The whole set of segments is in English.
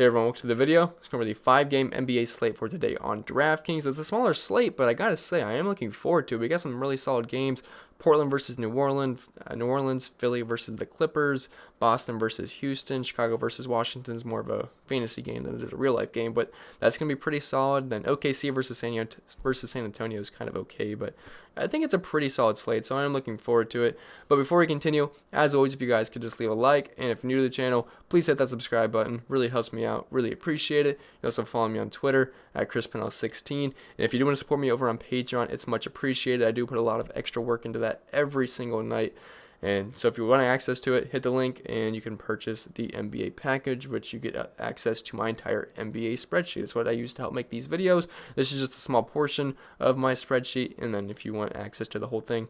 Hey everyone, welcome to the video. Let's go over the 5-game NBA slate for today on Draftkings. It's a smaller slate, but I gotta say, I am looking forward to it. We got some really solid games. Portland versus New Orleans, Philly versus the Clippers, Boston versus Houston, Chicago versus Washington is more of a fantasy game than it is a real life game, but that's going to be pretty solid. Then OKC versus San Antonio is kind of okay, but I think it's a pretty solid slate, so I'm looking forward to it. But before we continue, as always, if you guys could just leave a like, and if you're new to the channel, please hit that subscribe button. Really helps me out. Really appreciate it. You also follow me on Twitter at Pennell16. And if you do want to support me over on Patreon, it's much appreciated. I do put a lot of extra work into that every single night. And so if you want access to it, hit the link and you can purchase the NBA package, which you get access to my entire NBA spreadsheet. It's what I use to help make these videos. This is just a small portion of my spreadsheet. And then if you want access to the whole thing,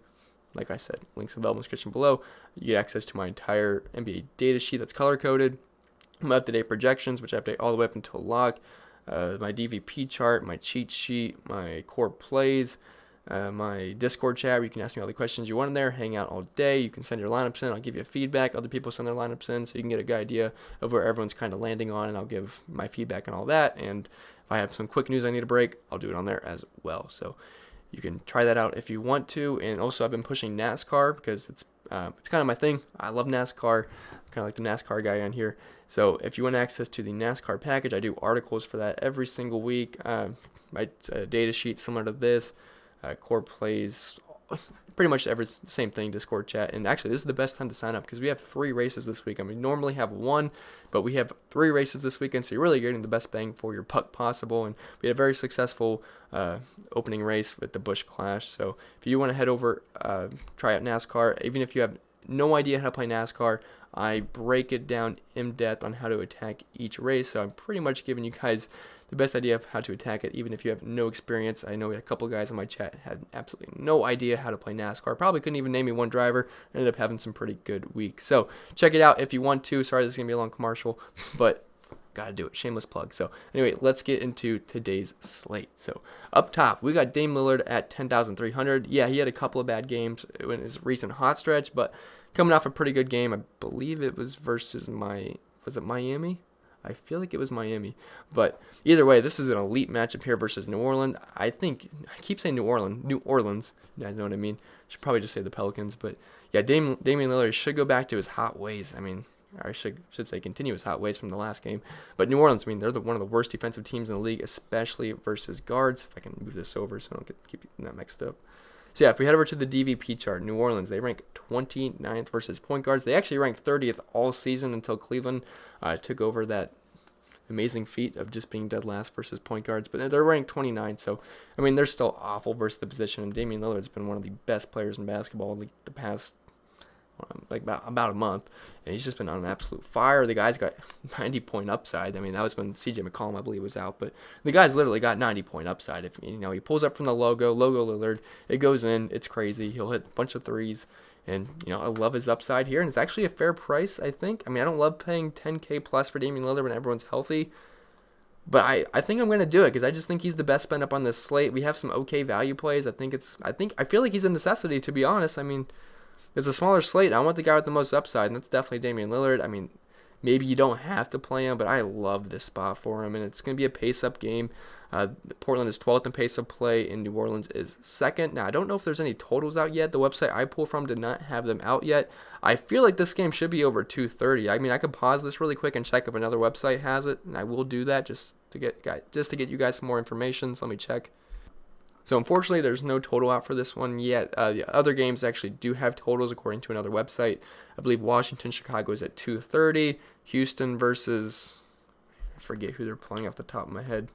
like I said, links available in the description below. You get access to my entire NBA data sheet that's color-coded, my up-to-date projections, which I update all the way up until lock, my DVP chart, my cheat sheet, my core plays, my Discord chat where you can ask me all the questions you want in there, hang out all day. You can send your lineups in. I'll give you feedback. Other people send their lineups in so you can get a good idea of where everyone's kind of landing on, and I'll give my feedback and all that. And if I have some quick news I need to break, I'll do it on there as well. So you can try that out if you want to. And also I've been pushing NASCAR because it's kind of my thing. I love NASCAR. I'm kind of like the NASCAR guy on here. So if you want access to the NASCAR package, I do articles for that every single week. My data sheet similar to this. Core plays, pretty much same thing, Discord chat. And actually, this is the best time to sign up because we have 3 races this week. I mean, normally have 1, but we have 3 races this weekend, so you're really getting the best bang for your buck possible. And we had a very successful opening race with the Busch Clash. So if you want to head over, try out NASCAR, even if you have no idea how to play NASCAR, I break it down in depth on how to attack each race. So I'm pretty much giving you guys the best idea of how to attack it, even if you have no experience. I know we had a couple guys in my chat had absolutely no idea how to play NASCAR. Probably couldn't even name me one driver. Ended up having some pretty good weeks. So check it out if you want to. Sorry, this is going to be a long commercial, but gotta do it. Shameless plug. So anyway, let's get into today's slate. So up top, we got Dame Lillard at 10,300. Yeah, he had a couple of bad games in his recent hot stretch, but coming off a pretty good game. I believe it was versus was it Miami? I feel like it was Miami. But either way, this is an elite matchup here versus New Orleans. I keep saying New Orleans. You guys know what I mean. Should probably just say the Pelicans. But yeah, Damian Lillard should go back to his hot ways. I mean, I should say continue his hot ways from the last game. But New Orleans, I mean, they're one of the worst defensive teams in the league, especially versus guards. If I can move this over so I don't keep that mixed up. So yeah, if we head over to the DVP chart, New Orleans, they rank 29th versus point guards. They actually ranked 30th all season until Cleveland took over that amazing feat of just being dead last versus point guards. But they're ranked 29th, so I mean they're still awful versus the position. And Damian Lillard's been one of the best players in basketball like the past about a month, and he's just been on an absolute fire. The guy's got 90-point upside. I mean, that was when CJ McCollum, I believe, was out, but the guy's literally got 90-point upside. If he pulls up from the logo Lillard, it goes in. It's crazy. He'll hit a bunch of threes, and I love his upside here, and it's actually a fair price, I think. I mean, I don't love paying 10K plus for Damian Lillard when everyone's healthy, but I think I'm going to do it because I just think he's the best spend up on this slate. We have some okay value plays. I feel like he's a necessity, to be honest. I mean, it's a smaller slate. I want the guy with the most upside, and that's definitely Damian Lillard. I mean, maybe you don't have to play him, but I love this spot for him, and it's going to be a pace-up game. Portland is 12th in pace of play, and New Orleans is 2nd. Now, I don't know if there's any totals out yet. The website I pull from did not have them out yet. I feel like this game should be over 230. I mean, I could pause this really quick and check if another website has it, and I will do that just to get you guys some more information. So let me check. So unfortunately, there's no total out for this one yet. The other games actually do have totals according to another website. I believe Washington, Chicago is at 230. Houston versus, I forget who they're playing off the top of my head.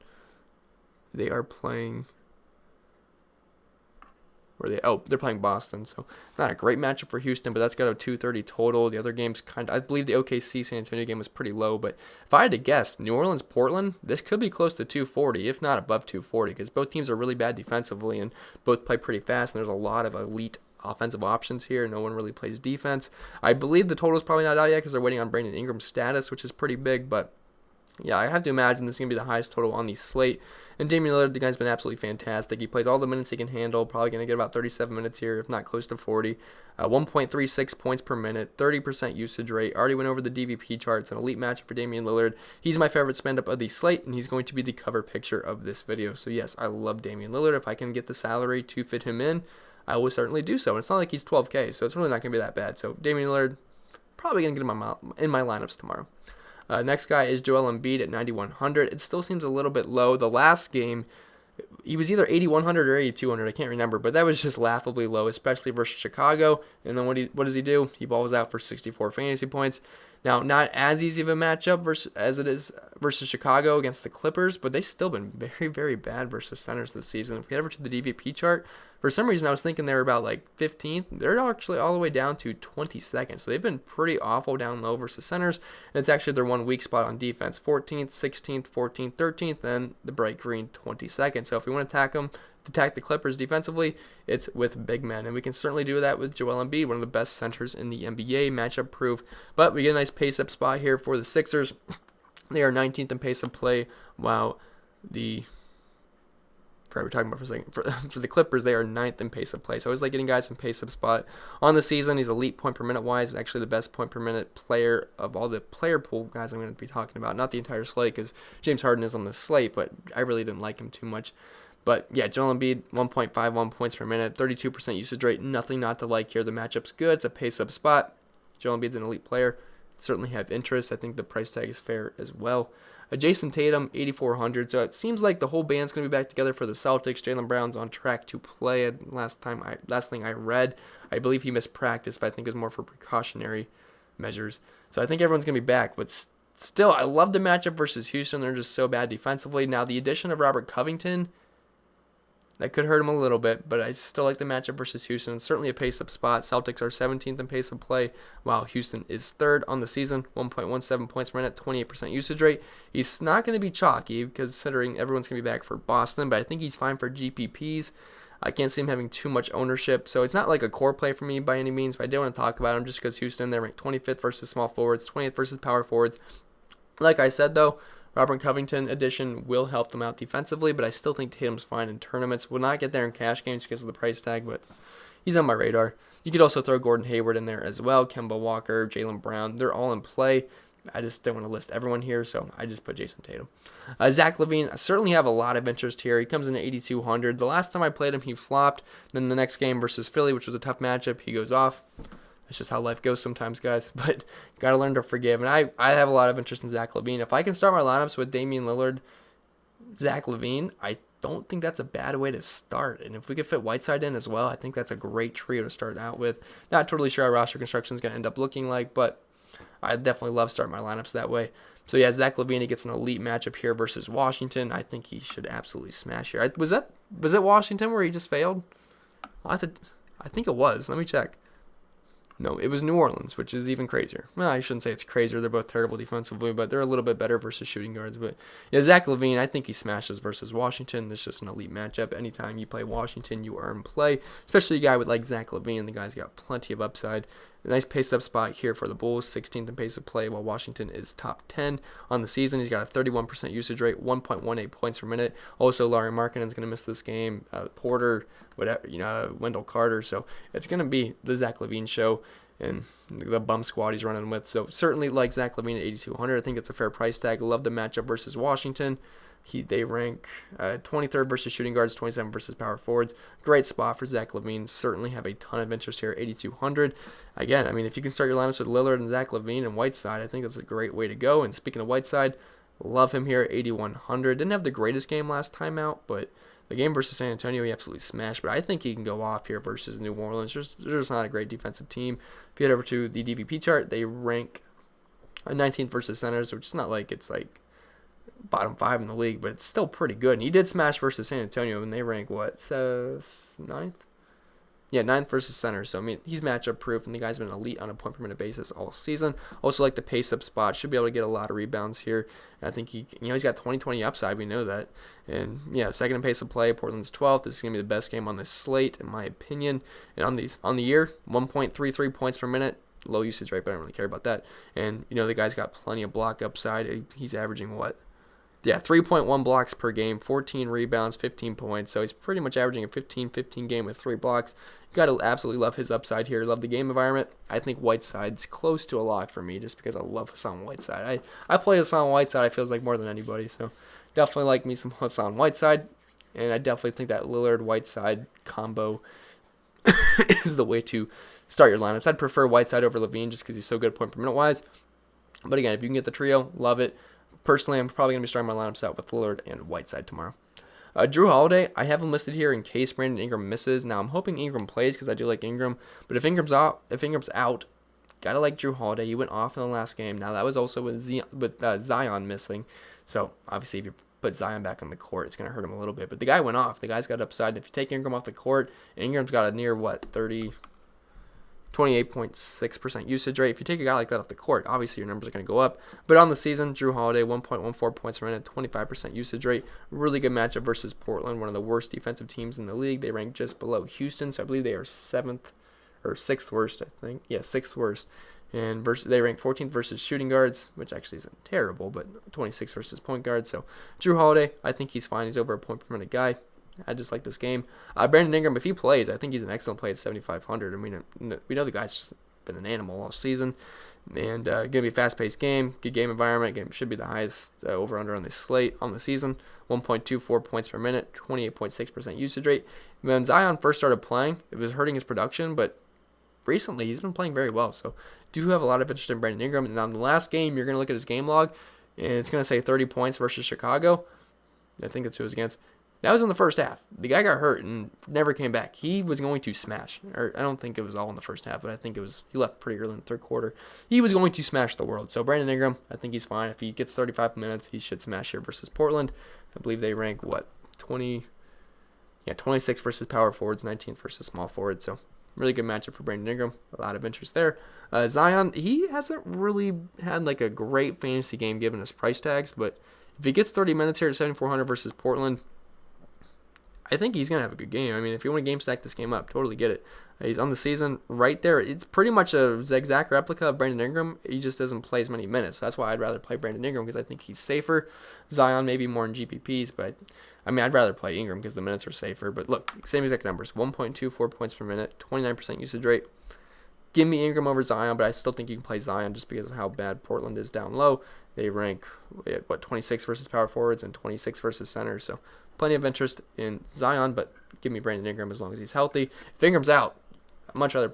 They are playing, they're playing Boston. So not a great matchup for Houston, but that's got a 230 total. The other games I believe the OKC San Antonio game was pretty low, but if I had to guess, New Orleans, Portland, this could be close to 240, if not above 240, because both teams are really bad defensively and both play pretty fast, and there's a lot of elite offensive options here. No one really plays defense. I believe the total is probably not out yet because they're waiting on Brandon Ingram's status, which is pretty big, but Yeah, I have to imagine this is going to be the highest total on the slate. And Damian Lillard, the guy's been absolutely fantastic. He plays all the minutes he can handle, probably going to get about 37 minutes here, if not close to 40. 1.36 points per minute, 30% usage rate. Already went over the DVP charts, an elite matchup for Damian Lillard. He's my favorite spend-up of the slate, and he's going to be the cover picture of this video. So yes, I love Damian Lillard. If I can get the salary to fit him in, I will certainly do so. And it's not like he's 12K, so it's really not going to be that bad. So Damian Lillard, probably going to get him in my lineups tomorrow. Next guy is Joel Embiid at 9,100. It still seems a little bit low. The last game, he was either 8,100 or 8,200. I can't remember, but that was just laughably low, especially versus Chicago. And then what does he do? He balls out for 64 fantasy points. Now, not as easy of a matchup as it is versus Chicago against the Clippers, but they've still been very, very bad versus centers this season. If we get over to the DVP chart, for some reason I was thinking they were about like 15th. They're actually all the way down to 22nd. So they've been pretty awful down low versus centers. And it's actually their one weak spot on defense. 14th, 16th, 14th, 13th, then the bright green 22nd. So if we want to attack the Clippers defensively, it's with big men. And we can certainly do that with Joel Embiid, one of the best centers in the NBA, matchup proof. But we get a nice pace-up spot here for the Sixers. They are 19th in pace of play, while we're talking about for a second. For the Clippers, they are 9th in pace of play. So I always like getting guys in pace of spot on the season. He's elite point per minute wise, actually the best point per minute player of all the player pool guys I'm going to be talking about. Not the entire slate, because James Harden is on the slate, but I really didn't like him too much. But yeah, Joel Embiid, 1.51 points per minute, 32% usage rate. Nothing not to like here. The matchup's good. It's a pace up spot. Joel Embiid's an elite player. Certainly have interest. I think the price tag is fair as well. Jason Tatum, 8,400. So it seems like the whole band's going to be back together for the Celtics. Jaylen Brown's on track to play. Last thing I read, I believe he missed practice, but I think it was more for precautionary measures. So I think everyone's going to be back. But still, I love the matchup versus Houston. They're just so bad defensively. Now, the addition of Robert Covington, that could hurt him a little bit, but I still like the matchup versus Houston. It's certainly a pace-up spot. Celtics are 17th in pace of play, while Houston is 3rd on the season, 1.17 points per minute, 28% usage rate. He's not going to be chalky, considering everyone's going to be back for Boston, but I think he's fine for GPPs. I can't see him having too much ownership, so it's not like a core play for me by any means, but I do want to talk about him just because Houston, they're ranked 25th versus small forwards, 20th versus power forwards. Like I said, though, Robert Covington addition will help them out defensively, but I still think Tatum's fine in tournaments. Will not get there in cash games because of the price tag, but he's on my radar. You could also throw Gordon Hayward in there as well. Kemba Walker, Jaylen Brown, they're all in play. I just don't want to list everyone here, so I just put Jason Tatum. Zach LaVine, I certainly have a lot of interest here. He comes in at 8,200. The last time I played him, he flopped. Then the next game versus Philly, which was a tough matchup, he goes off. That's just how life goes sometimes, guys. But got to learn to forgive. And I have a lot of interest in Zach LaVine. If I can start my lineups with Damian Lillard, Zach LaVine, I don't think that's a bad way to start. And if we could fit Whiteside in as well, I think that's a great trio to start out with. Not totally sure how roster construction is going to end up looking like, but I definitely love starting my lineups that way. So yeah, Zach LaVine, he gets an elite matchup here versus Washington. I think he should absolutely smash here. Was it Washington where he just failed? I think it was. Let me check. No, it was New Orleans, which is even crazier. Well, I shouldn't say it's crazier. They're both terrible defensively, but they're a little bit better versus shooting guards. But yeah, Zach LaVine, I think he smashes versus Washington. It's just an elite matchup. Anytime you play Washington, you earn play, especially a guy with like Zach LaVine. The guy's got plenty of upside. A nice pace-up spot here for the Bulls, 16th in pace of play, while Washington is top 10 on the season. He's got a 31% usage rate, 1.18 points per minute. Also, Lauri Markkanen's going to miss this game. Porter, Wendell Carter. So it's going to be the Zach LaVine show and the bum squad he's running with. So certainly like Zach LaVine at 8,200. I think it's a fair price tag. Love the matchup versus Washington. They rank 23rd versus shooting guards, 27th versus power forwards. Great spot for Zach LaVine. Certainly have a ton of interest here at 8,200. Again, I mean, if you can start your lineups with Lillard and Zach LaVine and Whiteside, I think that's a great way to go. And speaking of Whiteside, love him here at 8,100. Didn't have the greatest game last time out, but the game versus San Antonio, he absolutely smashed. But I think he can go off here versus New Orleans. They're just not a great defensive team. If you head over to the DVP chart, they rank 19th versus centers, which is not like it's like bottom 5 in the league, but it's still pretty good. And he did smash versus San Antonio, and they rank, what, 9th? Yeah, 9th versus center. So, I mean, he's matchup proof, and the guy's been elite on a point per minute basis all season. Also, like the pace up spot, should be able to get a lot of rebounds here. And I think he's got 20-20 upside. We know that. And yeah, second in pace of play. Portland's 12th. This is gonna be the best game on this slate, in my opinion. And on the year, 1.33 points per minute. low usage rate, but I don't really care about that. And, the guy's got plenty of block upside. He's averaging what? Yeah, 3.1 blocks per game, 14 rebounds, 15 points. So he's pretty much averaging a 15-15 game with 3 blocks. You got to absolutely love his upside here. Love the game environment. I think Whiteside's close to a lock for me just because I love Hassan Whiteside. I play Hassan Whiteside, I feels like, more than anybody. So definitely like me some Hassan Whiteside. And I definitely think that Lillard-Whiteside combo is the way to start your lineups. I'd prefer Whiteside over Levine just because he's so good point per minute wise. But again, if you can get the trio, love it. Personally, I'm probably going to be starting my lineups out with Lillard and Whiteside tomorrow. Drew Holiday, I have him listed here in case Brandon Ingram misses. Now, I'm hoping Ingram plays because I do like Ingram. But if Ingram's out, gotta like Drew Holiday. He went off in the last game. Now, that was also with Zion missing. So, obviously, if you put Zion back on the court, it's going to hurt him a little bit. But the guy went off. The guy's got upside. And if you take Ingram off the court, Ingram's got a near, 28.6% usage rate. If you take a guy like that off the court, obviously your numbers are going to go up. But on the season, Drew Holiday, 1.14 points per minute, 25% usage rate. Really good matchup versus Portland, one of the worst defensive teams in the league. They rank just below Houston, so I believe they are 6th worst, I think. Yeah, 6th worst. And they rank 14th versus shooting guards, which actually isn't terrible, but 26th versus point guards. So Drew Holiday, I think he's fine. He's over a point per minute guy. I just like this game. Brandon Ingram, if he plays, I think he's an excellent play at 7,500. I mean, we know the guy's just been an animal all season. And going to be a fast-paced game, good game environment. Game should be the highest over-under on the slate on the season. 1.24 points per minute, 28.6% usage rate. When Zion first started playing, it was hurting his production, but recently he's been playing very well. So do have a lot of interest in Brandon Ingram. And on the last game, you're going to look at his game log, and it's going to say 30 points versus Chicago. I think that's who it was against. That was in the first half. The guy got hurt and never came back. He was going to smash. Or I don't think it was all in the first half, but I think he left pretty early in the third quarter. He was going to smash the world. So Brandon Ingram, I think he's fine. If he gets 35 minutes, he should smash here versus Portland. I believe they rank, 26 versus power forwards, 19th versus small forwards. So really good matchup for Brandon Ingram. A lot of interest there. Zion, he hasn't really had a great fantasy game given his price tags, but if he gets 30 minutes here at 7,400 versus Portland, I think he's going to have a good game. I mean, if you want to game stack this game up, totally get it. He's on the season right there. It's pretty much a exact replica of Brandon Ingram. He just doesn't play as many minutes. That's why I'd rather play Brandon Ingram because I think he's safer. Zion maybe more in GPPs, but I mean, I'd rather play Ingram because the minutes are safer. But look, same exact numbers. 1.24 points per minute, 29% usage rate. Give me Ingram over Zion, but I still think you can play Zion just because of how bad Portland is down low. They rank, 26 versus power forwards and 26 versus centers. So plenty of interest in Zion, but give me Brandon Ingram as long as he's healthy. If Ingram's out, I'd much rather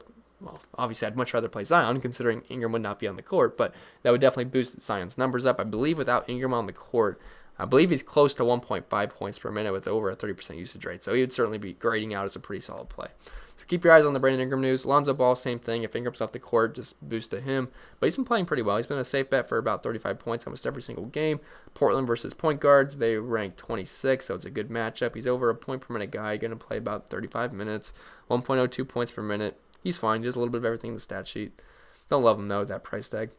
play Zion considering Ingram would not be on the court, but that would definitely boost Zion's numbers up. I believe without Ingram on the court, I believe he's close to 1.5 points per minute with over a 30% usage rate. So he would certainly be grading out as a pretty solid play. So keep your eyes on the Brandon Ingram news. Lonzo Ball, same thing. If Ingram's off the court, just boost to him. But he's been playing pretty well. He's been a safe bet for about 35 points almost every single game. Portland versus point guards, they rank 26, so it's a good matchup. He's over a point per minute guy, going to play about 35 minutes, 1.02 points per minute. He's fine. Just a little bit of everything in the stat sheet. Don't love him, though, with that price tag.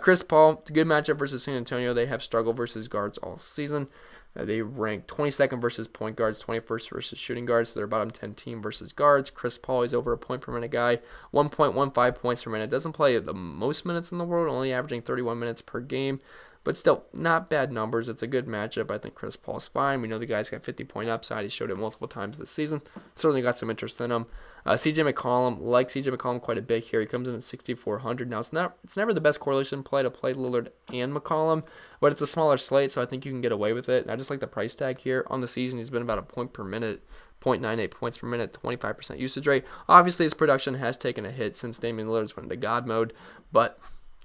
Chris Paul, good matchup versus San Antonio. They have struggled versus guards all season. They rank 22nd versus point guards, 21st versus shooting guards, so they're bottom 10 team versus guards. Chris Paul is over a point per minute guy, 1.15 points per minute. Doesn't play the most minutes in the world, only averaging 31 minutes per game, but still not bad numbers. It's a good matchup. I think Chris Paul's fine. We know the guy's got 50-point upside. He showed it multiple times this season. Certainly got some interest in him. CJ McCollum, like CJ McCollum quite a bit here. He comes in at 6,400. Now, it's never the best correlation play to play Lillard and McCollum, but it's a smaller slate, so I think you can get away with it. And I just like the price tag here. On the season, he's been about a point per minute, 0.98 points per minute, 25% usage rate. Obviously, his production has taken a hit since Damian Lillard's went into God mode, but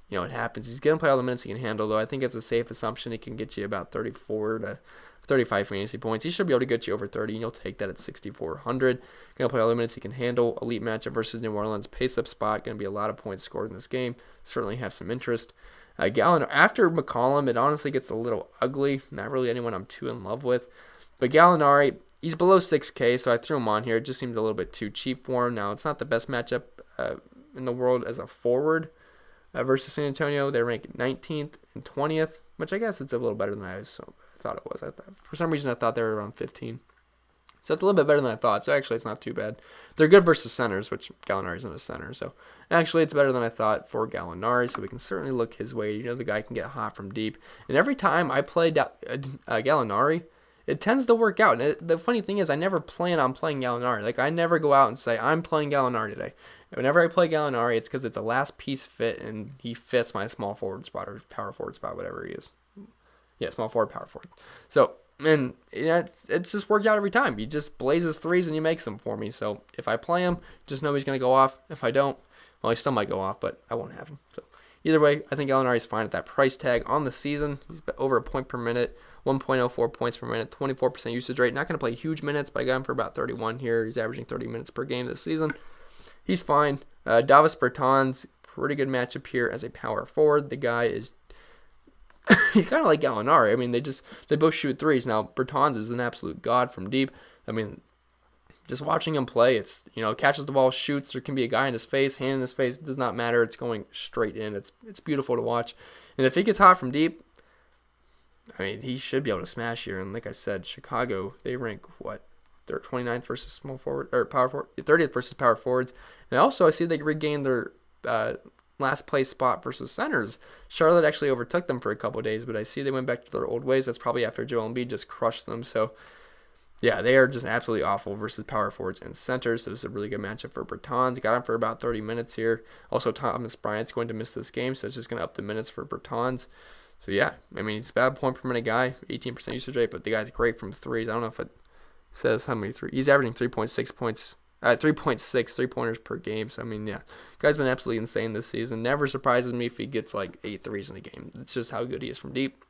it happens. He's going to play all the minutes he can handle, though. I think it's a safe assumption he can get you about 34 to 35 fantasy points. He should be able to get you over 30, and you'll take that at 6,400. Going to play all the minutes he can handle. Elite matchup versus New Orleans. Pace-up spot. Going to be a lot of points scored in this game. Certainly have some interest. Gallinari, after McCollum, it honestly gets a little ugly. Not really anyone I'm too in love with. But Gallinari, he's below 6K, so I threw him on here. It just seems a little bit too cheap for him. Now, it's not the best matchup in the world as a forward versus San Antonio. They rank 19th and 20th, which I guess it's a little better than I thought it was. For some reason, I thought they were around 15. So it's a little bit better than I thought. So actually, it's not too bad. They're good versus centers, which Gallinari's not a center. So actually, it's better than I thought for Gallinari. So we can certainly look his way. The guy can get hot from deep. And every time I play Gallinari, it tends to work out. And the funny thing is, I never plan on playing Gallinari. Like, I never go out and say, I'm playing Gallinari today. Whenever I play Gallinari, it's because it's a last piece fit, and he fits my small forward spot or power forward spot, whatever he is. Yeah, small forward, power forward. So, and it's just worked out every time. He just blazes threes and he makes them for me. So if I play him, just know he's going to go off. If I don't, well, he still might go off, but I won't have him. So either way, I think Gallinari is fine at that price tag on the season. He's over a point per minute, 1.04 points per minute, 24% usage rate. Not going to play huge minutes, but I got him for about 31 here. He's averaging 30 minutes per game this season. He's fine. Davis Bertans, pretty good matchup here as a power forward. The guy is he's kind of like Gallinari. I mean, they both shoot threes. Now, Bertans is an absolute god from deep. I mean, just watching him play, it's, catches the ball, shoots. There can be a guy in his face, hand in his face. It does not matter. It's going straight in. It's beautiful to watch. And if he gets hot from deep, I mean, he should be able to smash here. And like I said, Chicago, they rank, they're 29th versus small forward, or power forward, 30th versus power forwards. And also, I see they regained their last place spot versus centers. Charlotte actually overtook them for a couple of days, but I see they went back to their old ways. That's probably after Joel Embiid just crushed them. So, yeah, they are just absolutely awful versus power forwards and centers. So this is a really good matchup for Bertans. Got him for about 30 minutes here. Also, Thomas Bryant's going to miss this game, so it's just going to up the minutes for Bertans. So, yeah, I mean, he's a bad point per minute guy, 18% usage rate, but the guy's great from threes. I don't know if it says how many threes. He's averaging 3.6 points. 3.6 3-pointers per game. So, I mean, yeah, guy's been absolutely insane this season. Never surprises me if he gets like 8 threes in a game. It's just how good he is from deep.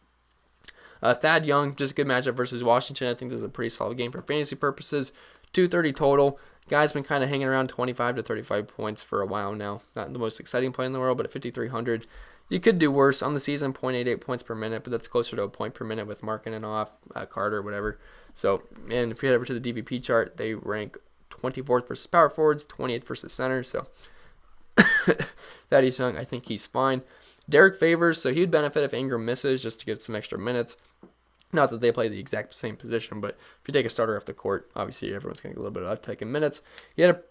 Thad Young, just a good matchup versus Washington. I think this is a pretty solid game for fantasy purposes. 230 total. Guy's been kind of hanging around 25 to 35 points for a while now. Not the most exciting play in the world, but at 5,300, you could do worse. On the season, 0.88 points per minute, but that's closer to a point per minute with Markkanen off, Carter, whatever. So, and if you head over to the DVP chart, they rank 24th versus power forwards, 28th versus centers. So Thaddeus Young, I think he's fine. Derek Favors, so he'd benefit if Ingram misses just to get some extra minutes. Not that they play the exact same position, but if you take a starter off the court, obviously everyone's going to get a little bit of uptake in minutes. He had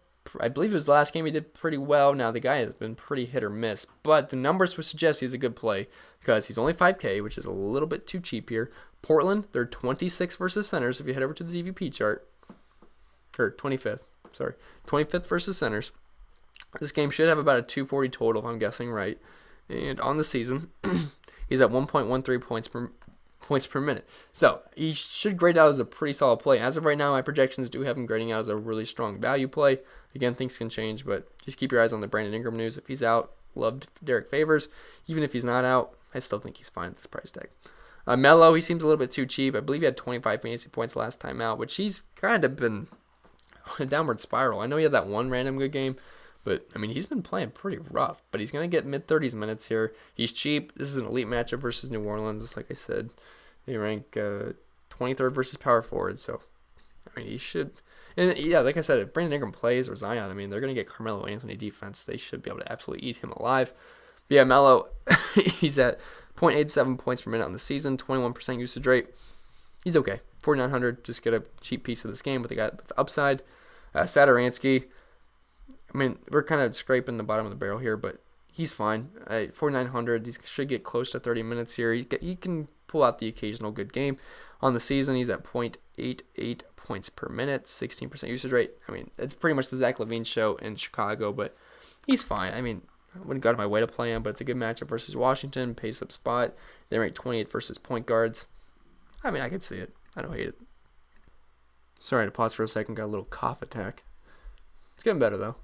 I believe his last game he did pretty well. Now the guy has been pretty hit or miss, but the numbers would suggest he's a good play because he's only 5K, which is a little bit too cheap here. Portland, they're 26th versus centers. If you head over to the DVP chart, or 25th versus centers. This game should have about a 240 total, if I'm guessing right. And on the season, he's at 1.13 points per minute. So he should grade out as a pretty solid play. As of right now, my projections do have him grading out as a really strong value play. Again, things can change, but just keep your eyes on the Brandon Ingram news. If he's out, loved Derek Favors. Even if he's not out, I still think he's fine at this price tag. Melo, he seems a little bit too cheap. I believe he had 25 fantasy points last time out, which he's kind of been on a downward spiral. I know he had that one random good game, but, I mean, he's been playing pretty rough. But he's going to get mid-30s minutes here. He's cheap. This is an elite matchup versus New Orleans. Like I said, they rank 23rd versus power forward. So, I mean, he should. And, yeah, like I said, if Brandon Ingram plays or Zion, I mean, they're going to get Carmelo Anthony defense. They should be able to absolutely eat him alive. But, yeah, Melo, he's at 0.87 points per minute on the season, 21% usage rate. He's okay. 4,900, just get a cheap piece of this game with the guy with the upside. Satoransky, I mean, we're kind of scraping the bottom of the barrel here, but he's fine. 4,900, he should get close to 30 minutes here. He can pull out the occasional good game. On the season, he's at 0.88 points per minute, 16% usage rate. I mean, it's pretty much the Zach LaVine show in Chicago, but he's fine. I mean, I wouldn't go out of my way to play him, but it's a good matchup versus Washington, pace-up spot. They rank 28th versus point guards. I mean, I could see it. I don't hate it. Sorry to pause for a second. Got a little cough attack. It's getting better, though.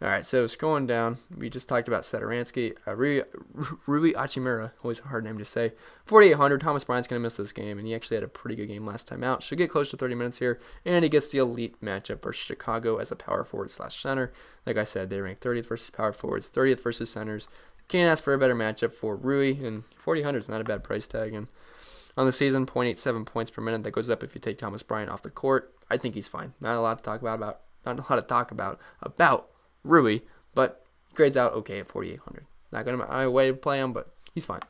All right, so scrolling down, we just talked about Satoransky. Rui Hachimura, always a hard name to say. 4,800. Thomas Bryant's going to miss this game, and he actually had a pretty good game last time out. Should get close to 30 minutes here, and he gets the elite matchup versus Chicago as a power forward / center. Like I said, they rank 30th versus power forwards, 30th versus centers. Can't ask for a better matchup for Rui, and 4,800 is not a bad price tag. And on the season, 0.87 points per minute. That goes up if you take Thomas Bryant off the court. I think he's fine. Not a lot to talk about Rui, but grades out okay at 4,800. Not going to my way to play him, but he's fine.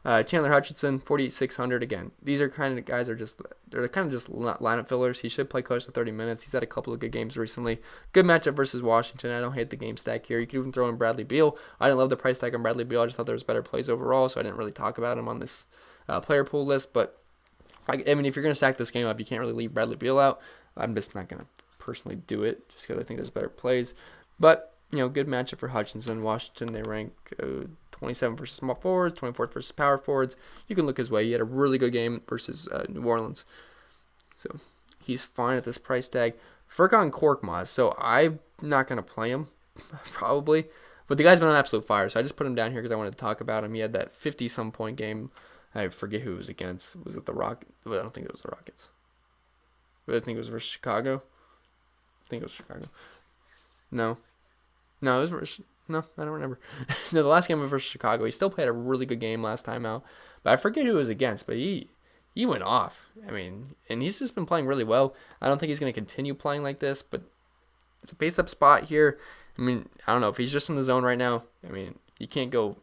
Chandler Hutchinson, 4,600. Again, these are kind of guys they're kind of just lineup fillers. He should play close to 30 minutes. He's had a couple of good games recently. Good matchup versus Washington. I don't hate the game stack here. You could even throw in Bradley Beal. I didn't love the price tag on Bradley Beal. I just thought there was better plays overall, so I didn't really talk about him on this player pool list. But I mean, if you're going to stack this game up, you can't really leave Bradley Beal out. I'm just not going to personally do it just because I think there's better plays. But, good matchup for Hutchinson. Washington, they rank 27 versus small forwards, 24th versus power forwards. You can look his way. He had a really good game versus New Orleans. So he's fine at this price tag. Furkan Korkmaz. So I'm not going to play him, probably. But the guy's been on absolute fire. So I just put him down here because I wanted to talk about him. He had that 50-some point game. I forget who it was against. Was it the Rockets? Well, I don't think it was the Rockets. But I think it was versus Chicago. I think it was Chicago. No, it was versus... No, I don't remember. No, the last game was versus Chicago. He still played a really good game last time out. But I forget who it was against, but he went off. I mean, and he's just been playing really well. I don't think he's going to continue playing like this, but it's a pace-up spot here. I mean, I don't know. If he's just in the zone right now, I mean, you can't go...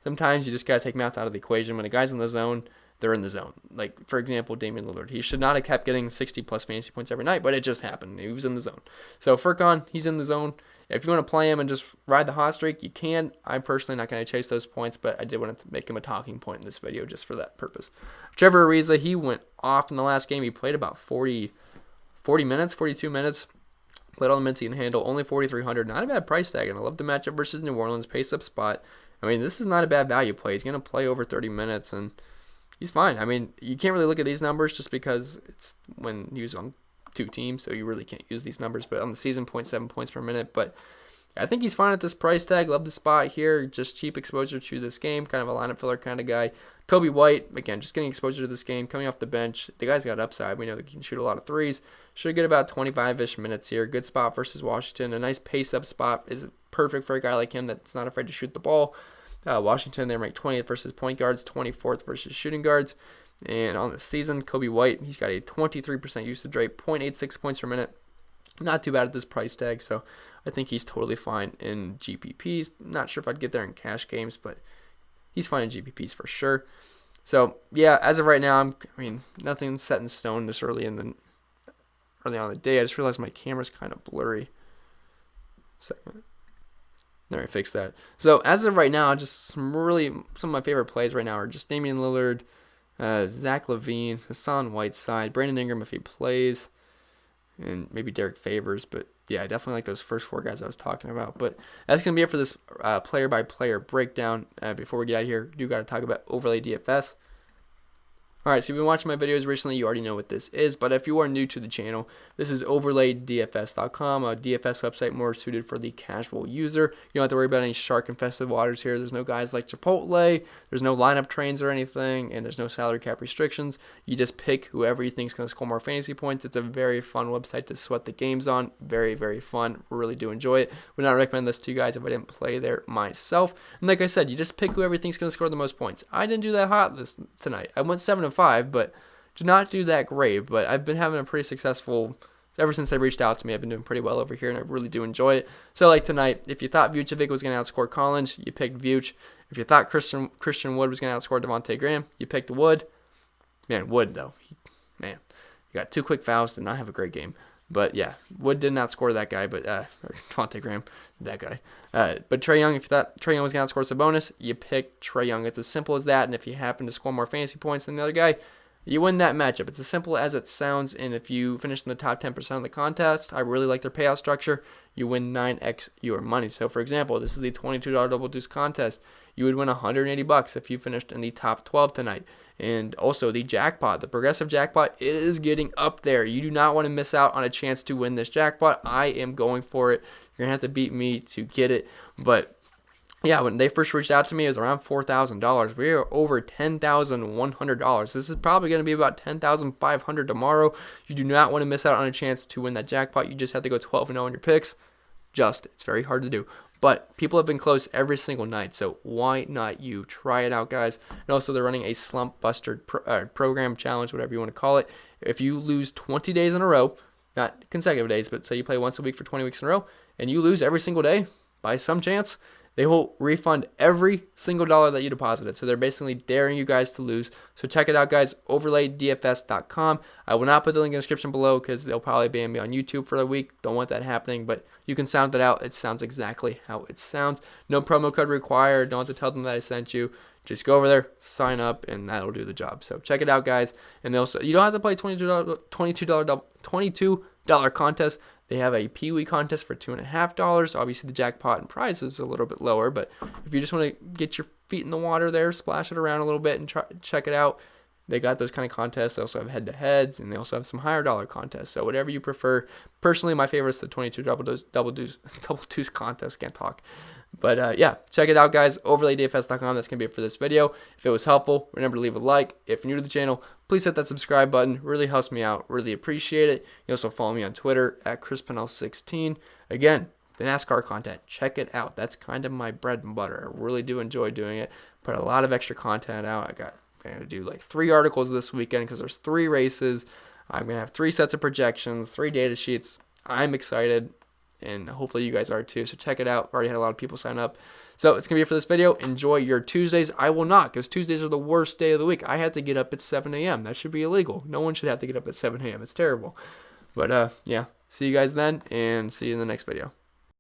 Sometimes you just got to take math out of the equation. When a guy's in the zone, they're in the zone. Like, for example, Damian Lillard. He should not have kept getting 60-plus fantasy points every night, but it just happened. He was in the zone. So, Furkan, he's in the zone. If you want to play him and just ride the hot streak, you can. I'm personally not going to chase those points, but I did want to make him a talking point in this video just for that purpose. Trevor Ariza, he went off in the last game. He played about 42 minutes. Played all the minutes he can handle. Only 4,300. Not a bad price tag, and I love the matchup versus New Orleans. Pace-up spot. I mean, this is not a bad value play. He's going to play over 30 minutes, and he's fine. I mean, you can't really look at these numbers just because it's when he was on two teams, so you really can't use these numbers. But on the season, 0.7 points per minute. But I think he's fine at this price tag. Love the spot here. Just cheap exposure to this game. Kind of a lineup filler kind of guy. Kobe White, again, just getting exposure to this game. Coming off the bench. The guy's got upside. We know that he can shoot a lot of threes. Should get about 25-ish minutes here. Good spot versus Washington. A nice pace-up spot is perfect for a guy like him that's not afraid to shoot the ball. Washington, they're ranked 20th versus point guards, 24th versus shooting guards. And on the season, Kobe White, he's got a 23% usage rate, 0.86 points per minute. Not too bad at this price tag, so I think he's totally fine in GPPs. Not sure if I'd get there in cash games, but he's fine in GPPs for sure. So, yeah, as of right now, nothing's set in stone this early on in the day. I just realized my camera's kind of blurry. Second. All right, fix that. So as of right now, just some of my favorite plays right now are just Damian Lillard, Zach LaVine, Hassan Whiteside, Brandon Ingram if he plays, and maybe Derek Favors. But yeah, I definitely like those first four guys I was talking about. But that's going to be it for this player-by-player breakdown. Before we get out of here, do got to talk about Overlay DFS. All right, so if you've been watching my videos recently, you already know what this is. But if you are new to the channel, this is overlaydfs.com, a DFS website more suited for the casual user. You don't have to worry about any shark-infested waters here. There's no guys like Chipotle. There's no lineup trains or anything, and there's no salary cap restrictions. You just pick whoever you think is going to score more fantasy points. It's a very fun website to sweat the games on. Very, very fun. Really do enjoy it. Would not recommend this to you guys if I didn't play there myself. And like I said, you just pick whoever you think is going to score the most points. I didn't do that hot tonight. I went 7-5, but did not do that great. But I've been having a pretty successful, ever since they reached out to me, I've been doing pretty well over here, and I really do enjoy it. So like tonight, if you thought Vucevic was going to outscore Collins, you picked Vuce. If you thought Christian Wood was going to outscore Devontae Graham, you picked Wood. Man, Wood though, you got two quick fouls, did not have a great game. But yeah, Wood did not score that guy, but or Devontae Graham, that guy. But Trae Young, if you thought Trae Young was going to outscore Sabonis, you picked Trae Young. It's as simple as that. And if you happen to score more fantasy points than the other guy, you win that matchup. It's as simple as it sounds. And if you finish in the top 10% of the contest, I really like their payout structure. You win 9x your money. So for example, this is the $22 double deuce contest. You would win $180 if you finished in the top 12 tonight. And also the jackpot, the progressive jackpot, it is getting up there. You do not want to miss out on a chance to win this jackpot. I am going for it. You're going to have to beat me to get it. But yeah, when they first reached out to me, it was around $4,000. We are over $10,100. This is probably going to be about $10,500 tomorrow. You do not want to miss out on a chance to win that jackpot. You just have to go 12-0 on your picks. It's very hard to do. But people have been close every single night, so why not you? Try it out, guys. And also, they're running a slump buster program challenge, whatever you want to call it. If you lose 20 days in a row, not consecutive days, but say you play once a week for 20 weeks in a row, and you lose every single day by some chance, They will refund every single dollar that you deposited. So they're basically daring you guys to lose. So check it out, guys. OverlayDFS.com. I will not put the link in the description below because they'll probably ban me on YouTube for a week. Don't want that happening, but you can sound it out. It sounds exactly how it sounds. No promo code required. Don't have to tell them that I sent you. Just go over there, sign up, and that'll do the job. So check it out, guys. And also, you don't have to play $22 contest. They have a Pee-wee contest for $2.50. Obviously, the jackpot and prize is a little bit lower, but if you just want to get your feet in the water there, splash it around a little bit and check it out, they got those kind of contests. They also have head-to-heads, and they also have some higher dollar contests. So whatever you prefer. Personally, my favorite is the 22 double deuce contest. Can't talk. But yeah, check it out, guys. OverlayDFS.com. That's going to be it for this video. If it was helpful, remember to leave a like. If you're new to the channel, please hit that subscribe button. Really helps me out. Really appreciate it. You also follow me on Twitter at Pennell16. Again, the NASCAR content. Check it out. That's kind of my bread and butter. I really do enjoy doing it. Put a lot of extra content out. I'm going to do like 3 articles this weekend because there's 3 races. I'm going to have 3 sets of projections, 3 data sheets. I'm excited. And hopefully you guys are too. So check it out. Already had a lot of people sign up. So it's going to be it for this video. Enjoy your Tuesdays. I will not, because Tuesdays are the worst day of the week. I had to get up at 7 a.m. That should be illegal. No one should have to get up at 7 a.m. It's terrible. But yeah, see you guys then, and see you in the next video.